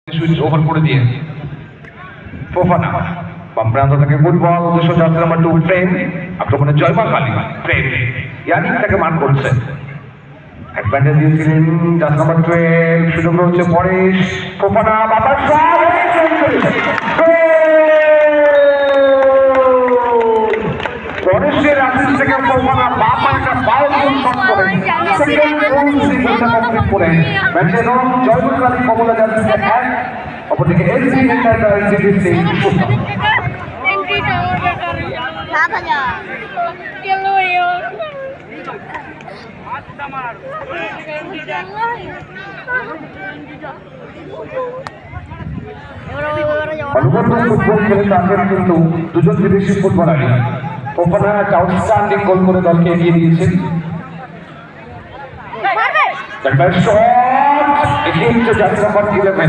switch over করে দিয়ে Fofana বাম প্রান্ত থেকে ফুটবল উদ্দেশ্য যাত্রা নাম্বার 2 প্রেম আক্রমণে জয় মা কালী প্রেম ইয়ানিক তাকে মান করছে অ্যাডভান্টেজ দিয়েছিলেন যাত্রা নাম্বার 12 সুযোগ রয়েছে পরেশ ফোফানা বাবার শট পরেশের আসিস থেকে ফোফানা বাবা একটা বাউল শট করে সেকেন্ড গোল কমপ্লিট করে ম্যাচে জয় মা কালী কমলা যাত্রা 1 অপরদিকে এসি এন্টারপ্রাইজ জিতেছে ফুটবল খেলে তাদের কিন্তু দুজন বিদেশি ফুটবলারই ওখানে একটা আউটস্ট্যান্ডিং গোল করে দলকে এগিয়ে দিয়েছেন শট এগিয়ে যাত্রা নাম্বার 11